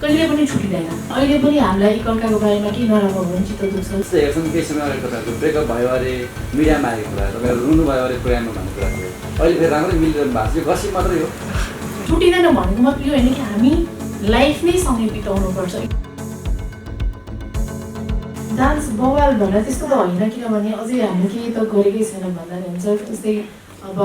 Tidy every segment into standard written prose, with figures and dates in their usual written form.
कहिले पनि छुटिँदैन। अहिले पनि हामीलाई एकअर्काको बारेमा केही नराम्रो भयो भने चित्त दुख्छ। हेर्छन् केही समय अगाडि तपाईँहरूको ब्रेकअप भयो अरे, मिडियामा आएको कुरा, तपाईँहरू रुनु भयो अरे पुरानो भन्ने कुरा थियो। अहिले फेरि राम्रै मिलिरहनु भएको छ, यो गसिप मात्रै हो। छुटिँदैन भनेको मतलब यो होइन कि हामी लाइफ नै सँगै बिताउनुपर्छ। डान्स बवाल भनेर त्यस्तो त होइन, किनभने अझै हामीले केही त गरेकै छैन भन्दा हुन्छ। जस्तै अब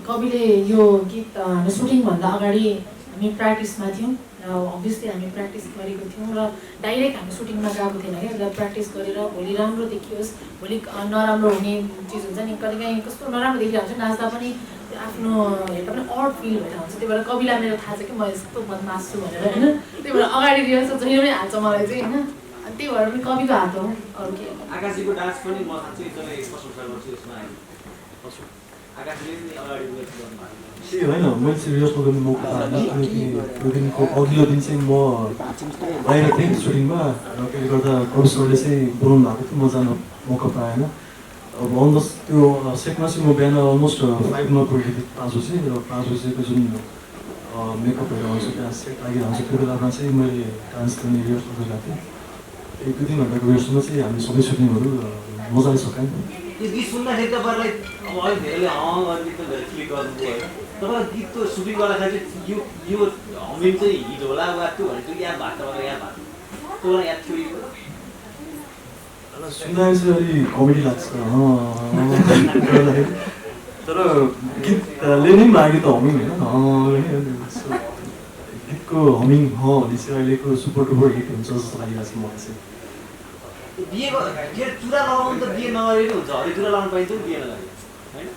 कविले यो गीत हाम्रो सुटिङभन्दा अगाडि हामी प्र्याक्टिसमा थियौँ र अभियसली हामी प्र्याक्टिस गरेको थियौँ र डाइरेक्ट हामी सुटिङमा गएको थिएन क्या। र प्र्याक्टिस गरेर भोलि राम्रो देखियोस्, भोलि नराम्रो हुने चिज हुन्छ नि, कहिलेकाहीँ कस्तो नराम्रो देखिरहेको हुन्छ, नाच्दा पनि आफ्नो हेर्दा पनि अड फिल भएर हुन्छ। त्यही भएर कविलाई मेरो थाहा छ कि म यस्तो बदमास छु भनेर होइन। त्यही भएर अगाडि रिहर्सल जहिले पनि हाल्छ मलाई चाहिँ होइन। त्यही भएर पनि कविको हात हो, अरू के। आकाशीको डान्स पनि म साँच्चै एकदमै प्रशंसा गर्छु यसमा। आकाशले पनि अगाडि त्यही होइन, मैले चाहिँ रिहर्सल गर्ने मौका पाएन किनकि त्यो दिनको अघिल्लो दिन चाहिँ म बाहिर थिएँ सुटिङमा र त्यसले गर्दा कवि सरले चाहिँ बोलाउनु भएको थियो, म जान मौका पाएन। अब अलमोस्ट त्यो सेटमा चाहिँ म बिहान अलमोस्ट 5 मा पुगेको थिएँ, 5 बजी। र 5 बजीको जुन मेकअपहरू आउँछ त्यहाँ सेट लागिरहन्छ, त्यो बेलामा चाहिँ मैले डान्स गर्ने रिहर्सल गरेको थिएँ। 1-2 घन्टाको रिहर्सलमा चाहिँ हामी सबै सुटिङहरू मजाले सकायौँ। त्यो गीत सुन्दाखेरि तपाईँलाई अब अलिक धेरैले गर्ने त धेरै क्लिक गर्नुभयो होइन। तपाईँलाई गीतको सुटिङ गर्दाखेरि यो हमिङ चाहिँ हिट होला वा त्यो भनेको याद भएको तपाईँलाई याद भएको तपाईँलाई याद थियो? सुन्दाखेरि चाहिँ अलिक कमेडी लाग्छ तर गीतले नै लाग्यो त हमिङ होइन। गीतको हमिङ भने चाहिँ अहिलेको सुपर डुपर हिट हुन्छ जस्तो लागिरहेको छ मलाई चाहिँ। बिहेको चुरा लगाउनु त बिहे नगरेको हुन्छ, हरि चुरा लगाउनु पाइन्छ नि बिहे नगरेको होइन।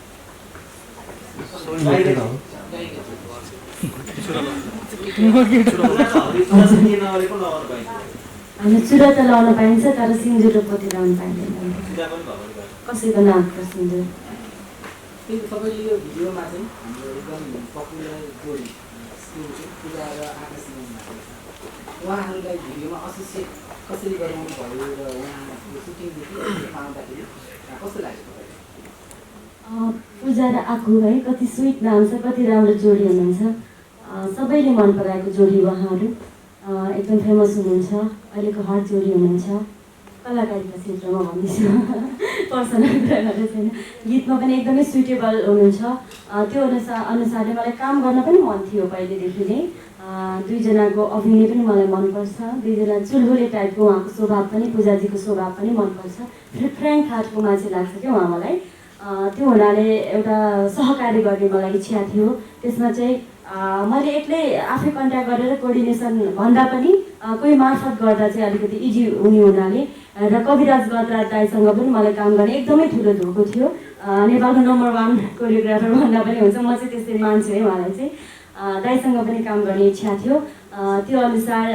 हामी चुरा त लगाउन पाइन्छ तर सिन्दुर र पोते लगाउन पाइँदैन, कसैको नामको सिन्दुर। तपाईँले यो भिडियोमा चाहिँ हाम्रो एकदम पपुलर जोडी पूजा र आकाश उहाँहरूलाई भिडियोमा एसोसिएट कसरी गराउनु भयो र उहाँको सुटिङदेखि पाउँदाखेरि कस्तो लाग्यो? पूजा र आकु है, कति स्विट नाम छ, कति राम्रो जोडी हुनुहुन्छ। सबैले मन पराएको जोडी उहाँहरू, एकदम फेमस हुनुहुन्छ, अहिलेको हट जोडी हुनुहुन्छ। कलाकारिता क्षेत्रमा भन्दैछु, पर्सनल कुरा गरेर छैन। गीतमा पनि एकदमै सुइटेबल हुनुहुन्छ। त्यो अनुसारले मलाई काम गर्न पनि मन थियो पहिलेदेखि नै। दुईजनाको अभिनय पनि मलाई मनपर्छ, दुईजना चुलबुले टाइपको उहाँको स्वभाव पनि, पूजाजीको स्वभाव पनि मनपर्छ। फ्र्याङ्क खालको मान्छे लाग्छ क्या उहाँ मलाई। त्यो हुनाले एउटा सहकार्य गर्ने मलाई इच्छा थियो। त्यसमा चाहिँ मैले एक्लै आफै कन्ट्याक्ट गरेर कोअर्डिनेसन भन्दा पनि कोही मार्फत गर्दा चाहिँ अलिकति इजी हुने हुनाले र कविराज गतराज दाईसँग पनि मलाई काम गर्ने एकदमै ठुलो धोको थियो। नेपालको नम्बर 1 कोरियोग्राफर भन्दा पनि हुन्छ, म चाहिँ त्यसरी मान्छु है उहाँलाई चाहिँ। दाईसँग पनि काम गर्ने इच्छा थियो। त्यो अनुसार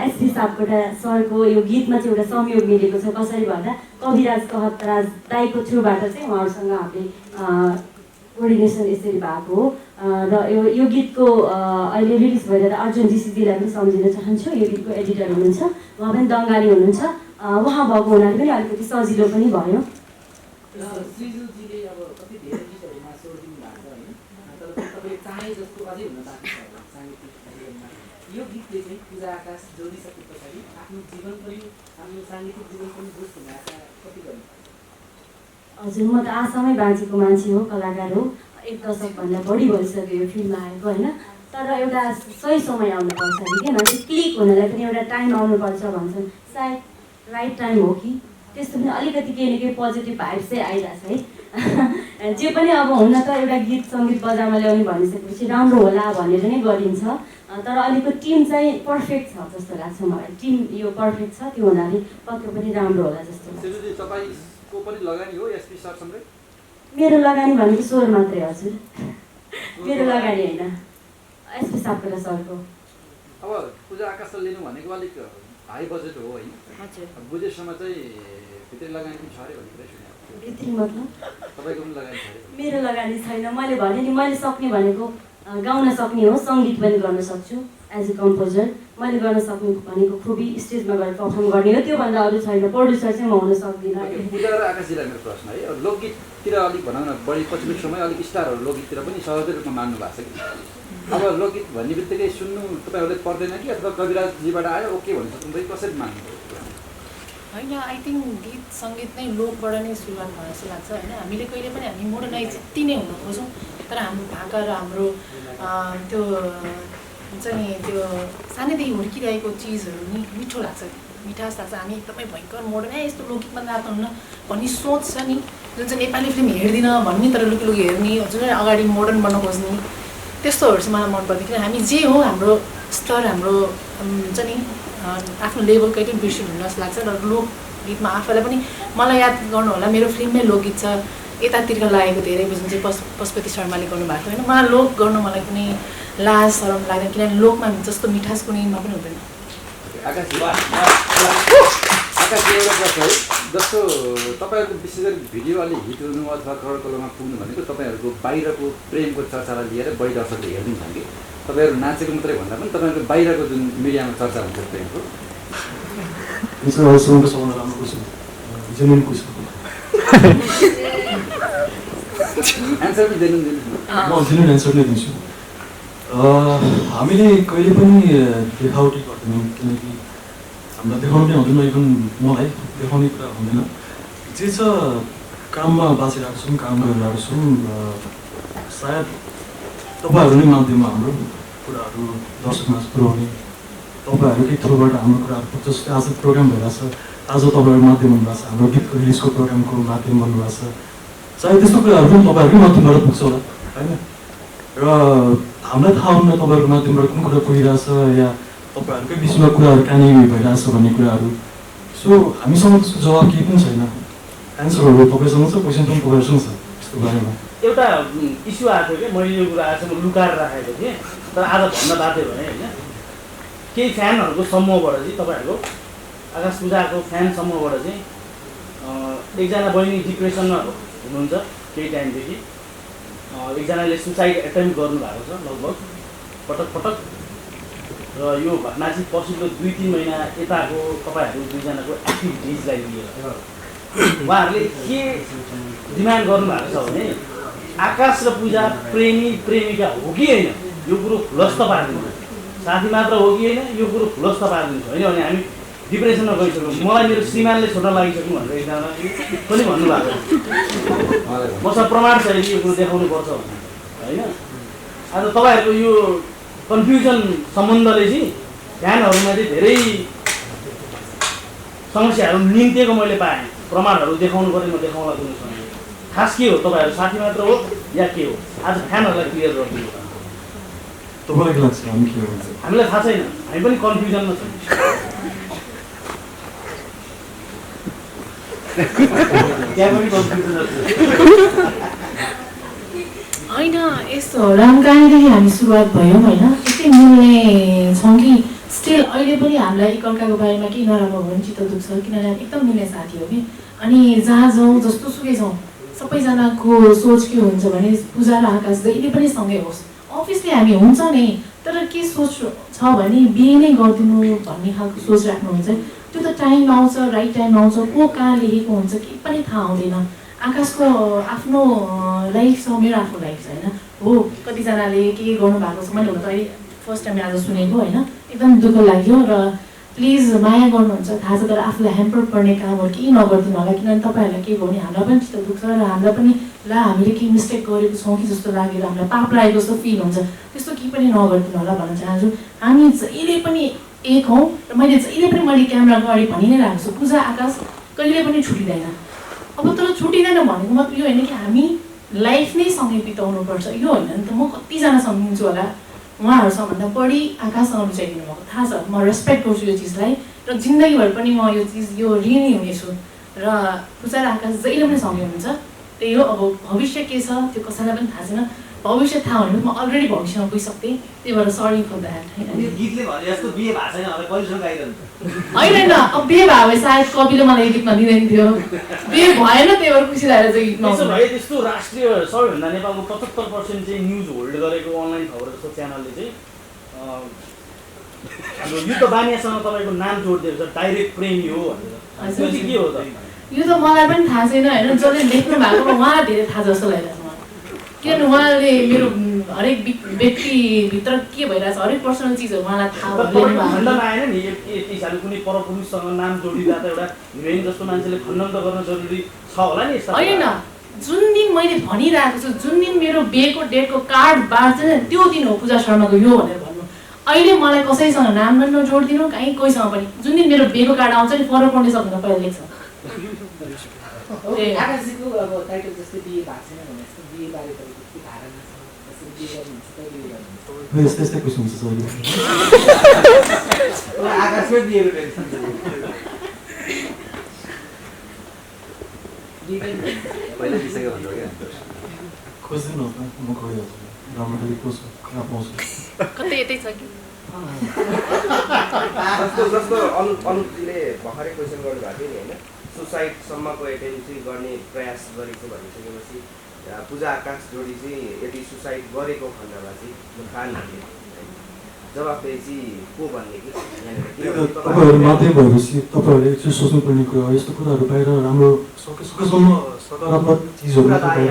एसपी सापकोटा सरको यो गीतमा चाहिँ एउटा संयोग मिलेको छ। कसरी भन्दा कविराज गतराज दाईको थ्रुबाट चाहिँ उहाँहरूसँग हामीले कोअर्डिनेसन यसरी भएको हो। र यो गीतको अहिले रिलिज भइरहेर अर्जुन जीसीजीलाई पनि सम्झिन चाहन्छु। यो गीतको एडिटर हुनुहुन्छ, उहाँ पनि दङ्गाली हुनुहुन्छ। उहाँ भएको हुनाले पनि अलिकति सजिलो पनि भयो। श्रीजुजीले अब कति धेरै गीतहरूमा स्वर दिनु भएको छ होइन, तर तपाईँ चाहे जस्तो अझै हुन बाँकी छ होला साङ्गीतिक कार्यक्रममा। यो गीतले चाहिँ पूजा आकाश जोडिसके पछाडि आफ्नो जीवन पनि, आफ्नो साङ्गीतिक जीवन पनि बुझ्नु हुने आशा कति गर्नु? हजुर, म त आशामै बाँचेको मान्छे हो, कलाकार हो। 1 दशकभन्दा बढी भइसक्यो यो फिल्डमा आएको होइन। तर एउटा सही समय आउनुपर्छ अरे क्या, मान्छे क्लिक हुनलाई पनि एउटा टाइम आउनुपर्छ भन्छन्। सायद राइट टाइम हो कि त्यस्तो पनि अलिकति केही न केही पोजिटिभ भाइब चाहिँ आइरहेछ है। जे पनि अब हुन त एउटा गीत सङ्गीत बजारमा ल्याउने भनिसकेपछि राम्रो होला भनेर नै गरिन्छ। तर अहिलेको टिम चाहिँ पर्फेक्ट छ जस्तो लाग्छ मलाई। टिम यो पर्फेक्ट छ, त्यो हुनाले पक्कै पनि राम्रो होला जस्तो लाग्छ। तपाईँको पनि लगानी हो एसपी सरसँगै? मेरो लगानी भनेको स्वर मात्रै हजुर, मेरो लगानी होइन, एसपी सापकोटा सरको। अब पूजा आकाशलाई लिनु भनेको अलिक हाई बजेट हो होइन? बुझेसम्म चाहिँ भित्री लगानी पनि छ अरे भन्ने कुरा सुनेको थिएँ। भित्री मतलब तपाईँको पनि लगानी छ अरे? मेरो लगानी छैन। मैले भने नि, मैले सक्ने भनेको गाउन सक्ने हो, सङ्गीत पनि गर्न सक्छु एज ए कम्पोजर। मैले गर्न सक्ने भनेको खुबी स्टेजमा गएर पर्फर्म गर्ने हो, त्योभन्दा अरू छैन। प्रड्युसर चाहिँ म हुन सक्दिनँ। पूजा र आकाशजीलाई मेरो प्रश्न है, लोकगीततिर अलिक भनौँ न बढी पछिल्लो समय अलिक स्टारहरू लोकगीततिर पनि सहजै रूपमा मान्नु भएको छ कि अब लोकगीत भन्ने बित्तिकै सुन्नु तपाईँहरूले पर्दैन कि अथवा कविराजजीबाट आयो ओके भन्न सक्नुहुन्छ कि कसरी मान्नु? होइन, आई थिङ्क गीत सङ्गीत नै लोकबाट नै सुरुवात भयो जस्तो लाग्छ होइन। हामीले कहिले पनि हामी मोडर्नाइज जति नै हुन खोजौँ तर हाम्रो भाका र हाम्रो त्यो हुन्छ नि त्यो सानैदेखि हुर्किरहेको चिजहरू नि मिठो लाग्छ, मिठास लाग्छ। हामी एकदमै भयङ्कर मोडर्न यस्तो लोकगीतमा नाच्नुहुन्न भन्ने सोच छ नि, जुन चाहिँ नेपाली फिल्म हेर्दिनँ भन्ने तर लुकी लुकी हेर्ने, जुन अगाडि मोडर्न बन्न खोज्ने, त्यस्तोहरू चाहिँ मलाई मन पर्दैन। किन हामी जे हो हाम्रो स्तर हाम्रो हुन्छ नि आफ्नो लेभल कहिले पनि बिर्सिनु हुन जस्तो लाग्छ। र लोकगीतमा आफैलाई पनि मलाई याद गर्नु होला, मेरो फिल्ममै लोकगीत छ यतातिर लागेको धेरै, जुन चाहिँ पशुपति शर्माले गर्नुभएको होइन। मलाई लोक गर्नु मलाई कुनै लाज शरम लाग्दैन, किनभने लोकमा जस्तो मिठास कुनैमा पनि हुँदैन। आकाश एउटा प्रश्न है, जस्तो तपाईँहरूको विशेष गरी भिडियो अलि हिट हुनु अथवा करोड करोडमा पुग्नु भनेको तपाईँहरूको बाहिरको प्रेमको चर्चालाई लिएर बढी दर्शकले हेरिदिन्छन् कि तपाईँहरू नाचेको मात्रै भन्दा पनि तपाईँहरूको बाहिरको जुन मिडियामा चर्चा हुन्छ प्रेमको? अहिलेसम्मको सबभन्दा राम्रो क्वेसन, जेन्युन क्वेसन। एन्सर पनि दिनु म जेन्युन एन्सर नै दिन्छु। हामीले कहिले पनि देखावटी गर्दैनौँ, किनकि हामीलाई देखाउनु नै हुँदैन, इभन मलाई देखाउने कुरा हुँदैन। जे छ काममा बाँचिरहेको छौँ, काम गरिरहेको छौँ। सायद तपाईँहरू नै माध्यममा हाम्रो कुराहरू दर्शकमा पुर्याउने, तपाईँहरूकै थ्रुबाट हाम्रो कुराहरू जस्तै आज प्रोग्राम भइरहेछ, आज तपाईँहरू माध्यम हुनुभएको छ, हाम्रो गीतको रिलिजको प्रोग्रामको माध्यम बन्नुभएको छ। सायद त्यस्तो कुराहरू पनि तपाईँहरूकै माध्यमबाट पुग्छ होला होइन। र हामीलाई थाहा हुन्न तपाईँहरूको माध्यमबाट कुन कुरा पुगिरहेछ या तपाईँहरूकै बिचमा कुराहरू कहाँनिर भइरहेछ भन्ने कुराहरू। सो हामीसँग त्यसको जवाब केही पनि छैन, एन्सरहरू तपाईँसँग छ, क्वेसन पनि तपाईँहरूसँग छ त्यसको बारेमा। एउटा इस्यु आएको थियो कि मैले यो कुरा आजसम्म लुकाएर राखेको थिएँ, तर आज भन्न बाध्य भएँ होइन। केही फ्यानहरूको समूहबाट चाहिँ तपाईँहरूको आकाश पूजाको फ्यान समूहबाट चाहिँ एकजना बहिनी डिप्रेसनमा हुनुहुन्छ केही टाइमदेखि, एकजनाले सुसाइड एटेम्प गर्नुभएको छ लगभग पटक पटक। र यो घटना चाहिँ पछिल्लो 2-3 महिना यताको तपाईँहरू दुईजनाको एक्टिभिटिजलाई लिएर उहाँहरूले के डिमान्ड गर्नुभएको छ भने आकाश र पूजा प्रेमी प्रेमिका हो कि होइन यो कुरो खुलस्त पारिदिनु, साथी मात्र हो कि होइन यो कुरो खुलस्त पारिदिनु, होइन भने हामी डिप्रेसनमा गइसक्यौँ, मलाई मेरो श्रीमानले छोड्न लागिसक्नु भनेर एकजना पनि भन्नुभएको। मसँग प्रमाण छ यो कुरो देखाउनुपर्छ भने होइन। आज तपाईँहरूको यो कन्फ्युजन सम्बन्धले चाहिँ ध्यानहरूमा चाहिँ धेरै समस्याहरू निम्तिएको मैले पाएँ। प्रमाणहरू देखाउनु पऱ्यो, म देखाउँला कुनै समय। खास के हो तपाईँहरू साथी मात्र हो या के हो? आज फ्यानहरूलाई क्लियर गरिदिनु। तपाईँलाई के लाग्छ हामी के हो? हामीलाई थाहा छैन, हामी पनि कन्फ्युजनमा छौँ। त्यहाँ पनि कन्फ्युजन होइन, यस्तो रामकानीदेखि हामी सुरुवात भयौँ होइन, यति मिल्ने छौँ कि स्टिल अहिले पनि हामीलाई एकअर्काको बारेमा केही नराम्रो भयो भने चित्त दुख्छ, किनभने एकदम मिल्ने साथी हो कि। अनि जहाँ जाउँ जस्तो सुकै जाउँ सबैजनाको सोच के हुन्छ भने पूजा र आकाश जहिले पनि सँगै होस्। अफिसले हामी हुन्छ नै, तर के सोच छ भने बिहे नै गरिदिनु भन्ने खालको सोच राख्नुहुन्छ। त्यो त टाइम आउँछ, राइट टाइम आउँछ, को कहाँ लेखेको हुन्छ केही पनि थाहा हुँदैन। आकाशको आफ्नो लाइफ छ, मेरो आफ्नो लाइफ छ होइन। हो कतिजनाले के गर्नुभएको छ, मैले हुन त अहिले फर्स्ट टाइम आज सुनेको होइन, एकदम दुःख लाग्यो। र प्लिज माया गर्नुहुन्छ थाहा छ, तर आफूलाई ह्याम्पर पर्ने कामहरू केही नगरिदिनु होला, किनभने तपाईँहरूलाई के भयो भने हामीलाई पनि चित्त दुख्छ र हामीलाई पनि ला हामीले केही मिस्टेक गरेको छौँ कि जस्तो लागेर हामीलाई पाप लागेको जस्तो फिल हुन्छ। त्यस्तो केही पनि नगरिदिनु होला भन्न चाहन्छु। हामी जहिले पनि एक हौँ र मैले क्यामेरा अगाडि भनि नै राखेको छु, पूजा आकाश कहिले पनि छुटिँदैन। अब तर छुटिँदैन भनेको मतलब यो होइन कि हामी लाइफ नै सँगै बिताउनुपर्छ यो होइन नि त। म कतिजना सम्झिन्छु होला, उहाँहरूसँग भन्दा बढी आकाशसँग बिचाइदिनु भएको थाहा छ। म रेस्पेक्ट गर्छु यो चिजलाई र जिन्दगीभर पनि म यो चिज यो ऋणी हुनेछु। र पूजा र आकाश जहिले पनि सँगै हुनुहुन्छ। त्यही हो, अब भविष्य के छ त्यो कसैलाई पनि थाहा छैन। भविष्य थाहा भने म अलरेडी भविष्यमा गइसक्थेँ, त्यही भएर सरी फर द्याट। गीतले भने जस्तो बिहे भएको छैन होला कहिलेसम्म गाइरहन्छ होइन, अब बिहे भयो भने सायद कविले मलाई यो गीतमा दिँदैन थियो, बिहे भएन त्यही भएर खुसी लागेर चाहिँ गीत त्यसो भए त्यस्तो राष्ट्रिय सबैभन्दा नेपालको 75% चाहिँ न्युज होल्ड गरेको अनलाइन खबर जस्तो च्यानलले चाहिँ हाम्रो युद्ध बानियासँग तपाईँको नाम जोडिदिएको छ, डाइरेक्ट प्रेमी हो भनेर। त्यो चाहिँ के हो त? यो त मलाई पनि थाहा छैन होइन, जसले लेख्नु भएको उहाँ धेरै थाहा जस्तो लागिरहेको छ मलाई। किनभने उहाँले मेरो हरेक व्यक्तिभित्र के भइरहेछ हरेक पर्सनल चिजहरू उहाँलाई थाहा तपाईँ भयो खण्डन आएन नि यति साल कुनै परपुरुषसँग नाम जोडिँदा त एउटा हिरोइन जस्तो मान्छेले खण्डन त गर्न जरुरी छ होला नि यस्ता होइन जुन दिन मैले भनिरहेको छु जुन दिन मेरो बिहेको डेटको कार्ड बाँड्छ त्यो दिन हो पूजा शर्माको यो भनेर भन्नु अहिले मलाई कसैसँग नाम पनि नजोडिदिनु कहीँ कोहीसँग पनि जुन दिन मेरो बिहेको कार्ड आउँछ नि फरक पढ्ने सक्दैन पहिला लेख्छ आकाशजीको अब टाइटल जस्तै बिहे भएको छैन भने जस्तो बिहे बारे तपाईँको के धारणा छ कसरी बिहे गर्नुहुन्छ कहिले बिहे गर्नुहुन्छ यस्तै यस्तै क्वेसन हुन्छ सर आकाशमै बिहेको टेन्सन छ बिहे पनि पहिला दिइसक्यो भन्नु क्या खोज्दैन म गइहाल्छु राम्रो खोज्छु कहाँ पाउँछु कतै यतै छ कि जस्तो अनुपजीले भर्खरै क्वेसन गर्नुभएको थियो नि होइन सुसाइडसम्मको एटेम्प चाहिँ गर्ने प्रयास गरेको भनिसकेपछि पूजा आकाश जोडी चाहिँ यदि सुसाइड गरेको खण्डमा चाहिँ खानहरूले जवाफदेही चाहिँ को भन्ने कि तपाईँहरू माध्यम भएपछि तपाईँहरूले एकचोटि सोच्नुपर्ने कुरा हो यस्तो कुराहरू बाहिर राम्रो सकेसम्म सकारात्मक चिजहरू बाहिर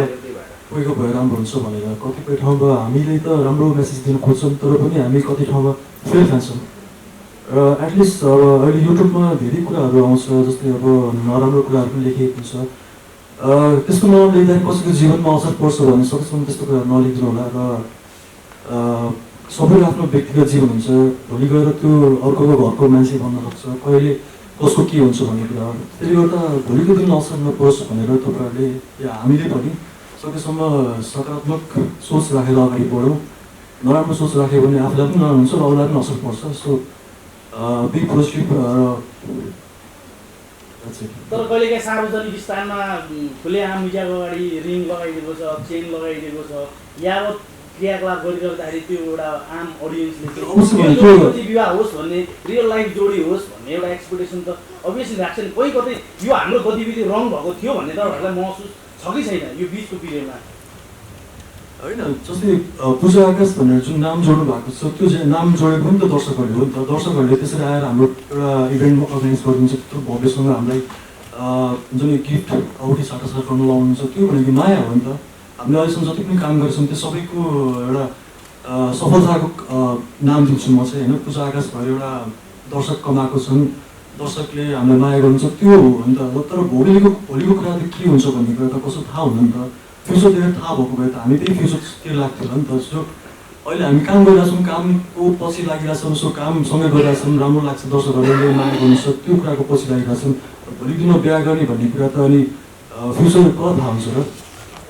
गएको भए राम्रो हुन्छ भनेर कतिपय ठाउँमा हामीले त राम्रो मेसेज दिन खोज्छौँ तर पनि हामी कति ठाउँमा फेल खान्छौँ र एटलिस्ट अब अहिले युट्युबमा धेरै कुराहरू आउँछ जस्तै अब नराम्रो कुराहरू पनि लेखिएको हुन्छ त्यस्तो नलेख्दाखेरि कसैको जीवनमा असर पर्छ भने सकेसम्म त्यस्तो कुराहरू नलेखिदिनु होला र सबैको आफ्नो व्यक्तिगत जीवन हुन्छ भोलि गएर त्यो अर्कोको घरको मान्छे भन्न सक्छ कहिले कसको के हुन्छ भन्ने कुरा हो त्यसले गर्दा भोलिको दिन असर नपरोस् भनेर तपाईँहरूले या हामीले पनि सकेसम्म सकारात्मक सोच राखेर अगाडि बढौँ नराम्रो सोच राख्यो भने आफूलाई पनि नराम्रो हुन्छ र अरूलाई पनि असर पर्छ सो बी पोजिटिभ तर कहिलेकाहीँ सार्वजनिक स्थानमा खुलेआम मिडियाको अगाडि रिङ लगाइदिएको छ चेन लगाइदिएको छ यावत क्रियाकलाप गरिरहँदाखेरि त्यो एउटा आम अडियन्सले विवाह होस् भन्ने रियल लाइफ जोडी होस् भन्ने एउटा एक्सपेक्टेसन त अभियसली राख्छ नि कोही कतै यो हाम्रो गतिविधि रङ भएको थियो भन्ने तपाईँहरूलाई महसुस छ कि छैन यो बिचको पिरियडमा होइन जस्तै पूजा आकाश भनेर जुन नाम जोड्नु भएको छ त्यो चाहिँ नाम जोडेको पनि त दर्शकहरूले हो नि त दर्शकहरूले त्यसरी आएर हाम्रो एउटा इभेन्ट अर्गनाइज गरिदिन्छ त्यो भव्यसँग हामीलाई जुन गिफ्ट औठी साटासाट गर्नु लाउनुहुन्छ त्यो भनेको माया हो नि त हामीले अहिलेसम्म जति पनि काम गरेछौँ त्यो सबैको एउटा सफलताको नाम दिन्छु म चाहिँ होइन पूजा आकाश भएर एउटा दर्शक कमाएको छन् दर्शकले हामीलाई माया गर्नुहुन्छ त्यो हो नि त तर भोलिको कुरा त के हुन्छ भन्ने कुरा त कसो थाहा हुँदैन नि त फ्युचर देखेर थाहा भएको भए त हामी त्यही फ्युचरतिर लाग्थ्यो होला नि त जो अहिले हामी काम गरिरहेछौँ कामको पछि लागिरहेछौँ सो कामसँगै गरिरहेछौँ राम्रो लाग्छ दर्शकहरूले माया गर्नुहुन्छ त्यो कुराको पछि लागिरहेछौँ भोलिको दिनमा बिहा गर्ने भन्ने कुरा त अनि फ्युचर कहाँ थाहा हुन्छ र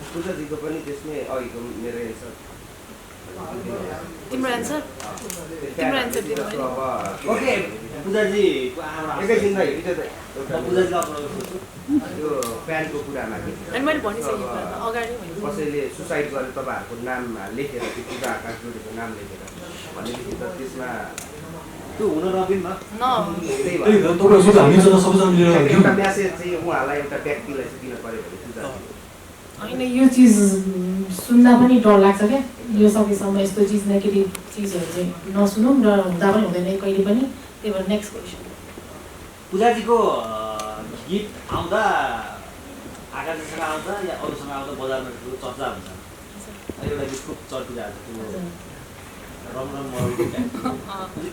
पूजाजीको पनि त्यसमै अघिको मेरो एन्सर तिम्रो एन्सर तिम्रो एन्सर दिनु ओके पूजाजीको एकैछिन त हिजो एउटा पूजाजीलाई अपलोड गर्छु त्यो प्यानको कुरामा कि अनि मैले भनिसकेँ अगाडि कसैले सुसाइड गरेर तपाईँहरूको नाम लेखेर त्यो पूजा आकाश जोडीको नाम लेखेर भनेदेखि त त्यसमा त्यो हुन नदिन्न त्यही त्यही भएर त तपाईँहरू हामी सबैजना मिलेर एउटा म्यासेज चाहिँ उहाँलाई एउटा व्यक्तिलाई चाहिँ दिन पऱ्यो भने पूजा होइन यो चिज सुन्दा पनि डर लाग्छ क्या यो सकेसम्म यस्तो चिज नेगेटिभ चिजहरू चाहिँ नसुनौँ र हुँदा पनि हुँदैन कहिले पनि त्यही भएर नेक्स्ट क्वेसन पूजाजीको गीत आउँदा आकाशसँग आउँदा या अरूसँग आउँदा बजारमा चर्चा हुन्छ एउटा गीत खुब चर्चिरहेको छ रम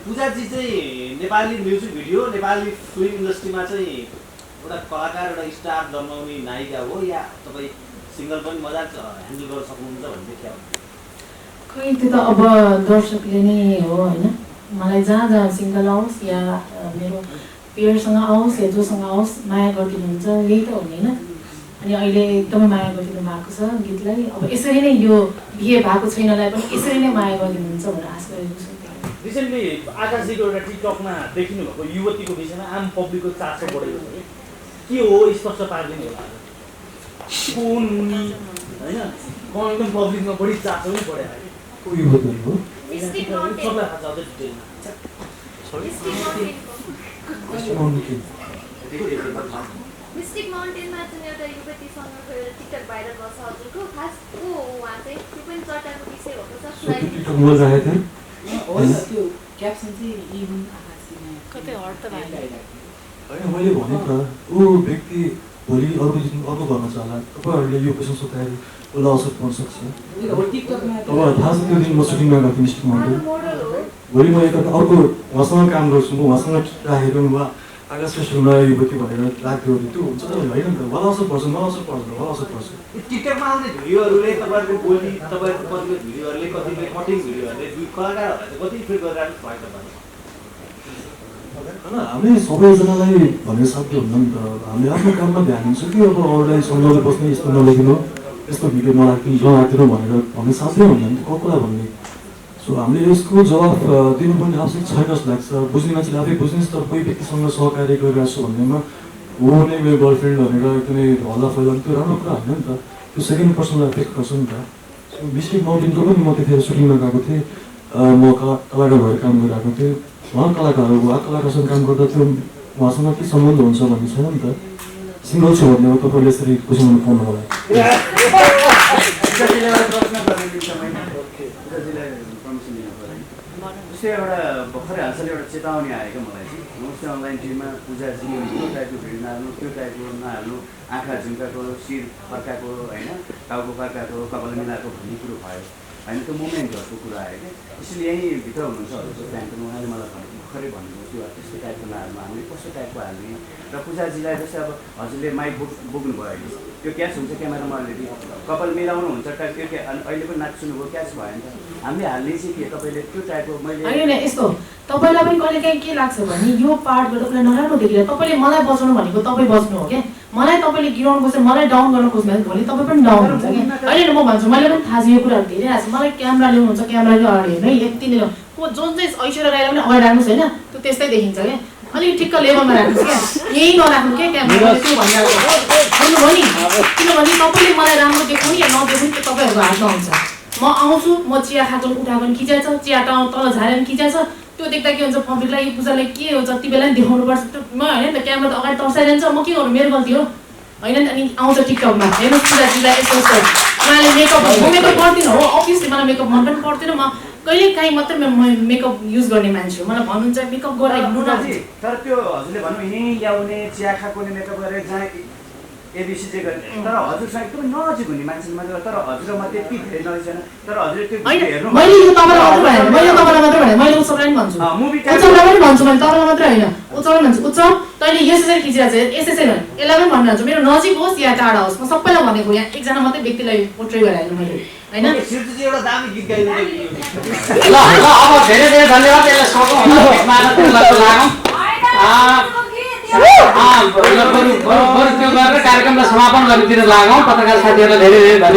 पूजाजी चाहिँ Nepali music video Nepali film इन्डस्ट्रीमा चाहिँ एउटा कलाकार एउटा स्टार जन्माउने नायिका हो या तपाईँ सिङ्गल पनि मजाक ह्यान्डल गर्न सक्नुहुन्छ भन्ने देखिया खै त्यो त अब दर्शकले नै हो होइन मलाई जहाँ जहाँ सिङ्गल आओस् या मेरो पेयरसँग आओस् या जोसँग आओस् माया गरिदिनुहुन्छ यही त हो नि होइन अनि अहिले एकदमै माया गरिदिनु भएको छ गीतलाई अब यसरी नै यो बिहे भएको छैनलाई पनि यसरी नै माया गरिदिनुहुन्छ भनेर आशा गरेको छु रिसेन्टली आकाशजीको एउटा टिकटकमा देखिनु भएको युवतीको विषयमा आम पब्लिकको चासो बढेको छ के हो स्पष्ट पारिदिनु होला कुन मुनि होइन एकदम पब्लिकमा बढी चासो पनि बढ्यो को युवती हो सबलाई थाहा छ अझै डिटेलमा मिस्टिक माउन्टेनमा चाहिँ एउटा युवतीसँग टिकटक भाइरल भएको छ हजुरको खास को हो उहाँ चाहिँ त्यो पनि चर्चाको विषय भएको छ त्यो क्याप्सन चाहिँ कतै हट त होइन मैले भने त ऊ व्यक्ति भोलि अर्को गर्न चाहला तपाईँहरूले यो क्वेसन सोद्धाखेरि उसलाई असर पर्न सक्छ। अब थाहा छ त्यो दिन म सुटिङमा गएको मिस्टेक माउन्टेन, भोलि म अर्को उहाँसँग काम गर्छु, म उहाँसँग राखेर वा आकाश श्रेष्ठ नयाँ युवती भनेर राख्यो भने त्यो हुन्छ होइन नि त, मलाई असर पर्छ, मलाई असर पर्दैन, मलाई असर पर्छ। टिकटकमा आउने भिडियोहरूले तपाईँहरूको बोली, तपाईँहरूको कतिपय भिडियोहरूले, कतिपय कटिङ भिडियोहरूले दुई कलाकारहरूलाई चाहिँ कति इफेक्ट गरिरहेको छ तपाईँ? होइन, हामी सबैजनालाई भन्ने साध्य हुन्न नि त, हामीले आफ्नो काममा ध्यान दिन्छौँ कि अब अरूलाई सम्झाउँदै बस्ने, यस्तो नलेखिनु, यस्तो भिडियो नराखिदिनु भनेर भन्ने साध्य हुन्न नि त, कसलाई भन्ने। सो हामीले यसको जवाफ दिनुपर्ने आवश्यक छैन जस्तो लाग्छ। बुझ्ने मान्छेले आफै बुझ्ने, तर कोही व्यक्तिसँग सहकार्य गरिरहेको छु भन्नेमा हो नै मेरो गर्लफ्रेन्ड भनेर एकदमै हल्ला फैलाउनु त्यो राम्रो कुरा होइन नि त, त्यो सेकेन्ड पर्सनलाई एफेक्ट गर्छ नि त। सो मिस्टिक माउन्टेनको पनि म त्यतिखेर सुटिङमा गएको थिएँ, म कलाकार भएर काम गरिरहेको थिएँ। उहाँ कलाकार हो, उहाँ कलाकारसँग काम गर्दा त्यो उहाँसँग के सम्बन्ध हुन्छ भन्ने छैन नि त। सिङ्गल छु भन्ने हो, तपाईँले यसरी क्वेसन गर्नु पाउनु होला। जस्तै एउटा भर्खरै हालसाल एउटा चेतावनी आएको मलाई चाहिँ, नमस्ते अनलाइन टिभीमा पूजाजी त्यो टाइपको भिडियो नहाल्नु, त्यो टाइपको नहाल्नु, आँखा झुम्काएको, शिर फर्काएको होइन, टाउको फर्काएको, कपाल मिलाएको भन्ने कुरो भयो होइन, त्यो मोमेन्टहरूको कुरा आयो क्या। त्यसैले यहीँ भित्र हुनुहुन्छ हजुरको फ्यानको उहाँले मलाई भर्खरै भन्नुभयो त्यो त्यस्तो टाइपको नहाल्नु, हामीले कस्तो टाइपको हाल्ने र पूजाजीलाई जस्तै अब हजुरले माइक बोक्नुभयो अहिले, त्यो क्याच हुन्छ क्यामेरामा अलरेडी, कपाल मिलाउनु हुन्छ टाइप, त्यो अहिले पनि नाच सुन्नुभयो क्याच भयो नि त, हामीले हाल्ने चाहिँ के तपाईँले त्यो टाइपको मैले होइन यस्तो तपाईँलाई पनि कहिले काहीँ के लाग्छ भने यो पार्टबाट उसलाई नराम्रो देखिरहेको, तपाईँले मलाई बचाउनु भनेको तपाईँ बच्नु हो क्या, मलाई तपाईँले गिराउनु खोज्छ, मलाई डाउन गर्न खोज्नु भोलि तपाईँ पनि डाउन हुन्छ क्या। अहिले म भन्छु, मैले पनि थाहा छ यो कुराहरू धेरै आएको छ, मलाई क्यामेरा ल्याउनुहुन्छ, क्यामेराको अगाडि हेर्नु है, यति नै को जुन चाहिँ ऐश्वर्या राईलाई पनि अगाडि राख्नुहोस् होइन, त्यो त्यस्तै देखिन्छ क्या, अलिक ठिक्क लेभलमा राख्नुहोस् क्या, यही नराख्नु क्या क्यामेरा त्यो भनिरहेको भन्नुभयो नि, किनभने तपाईँले मलाई राम्रो देखाउनु या नदेखाउनु त्यो तपाईँहरूको हातमा हुन्छ। म आउँछु, म चिया खाएको उठाएको पनि खिचाएछ, चिया तल झारेर पनि खिचाएछ, त्यो देख्दा के हुन्छ पब्लिकलाई, यो पूजालाई के हो जति बेला पनि देखाउनुपर्छ, त्यो म होइन नि त क्यामेरा त अगाडि तर्साइरहन्छ, म के गर्नु, मेरो गल्ती हो होइन नि। अनि आउँछ टिकटकमा हेर्नुहोस् पूजाजीलाई यस्तो यस्तो उहाँले मेकअप, म मेकअप गर्दिनँ हो, अभियसली मलाई मेकअप मन पनि पर्दैन, म कहिले काहीँ मात्रै मेकअप युज गर्ने मान्छे हो, मलाई भन्नुहुन्छ मेकअप गरेर हिँड्नु न। तर त्यो हजुरले भन्नु यहीँ ल्याउने चिया खाएकोले मेकअप गरेर जहाँ एबिसी चाहिँ गर्ने, तर हजुरसँग एकदमै नजिक हुने मान्छे मात्रै, तर हजुरमा त्यति धेरै नजिक छैन, तर हजुरले त्यो हेर्नु मैले यो तपाईँलाई मात्रै भने, मैले तपाईँलाई मात्रै भने, मैले उच्चलाई पनि भन्छु, उच्चलाई पनि भन्छु, मैले तपाईँलाई मात्रै होइन उच्चलाई भन्छु, उच्च तैँले यसरी खिचिरहेको छ यसै भन्, यसलाई पनि भनिरहन्छु, मेरो नजिक होस् या टाढा होस्, म सबैलाई भनेको, यहाँ एकजना मात्रै व्यक्तिलाई पोर्ट्रे गराएन मैले होइन। एउटा दामी गीत गाइदिनु ल अब धेरै धेरै धन्यवाद, यसलाई सकौँ त्यो गरेर कार्यक्रमलाई समापन गरिदिन लागौँ। पत्रकार साथीहरूलाई धेरै धेरै धन्यवाद।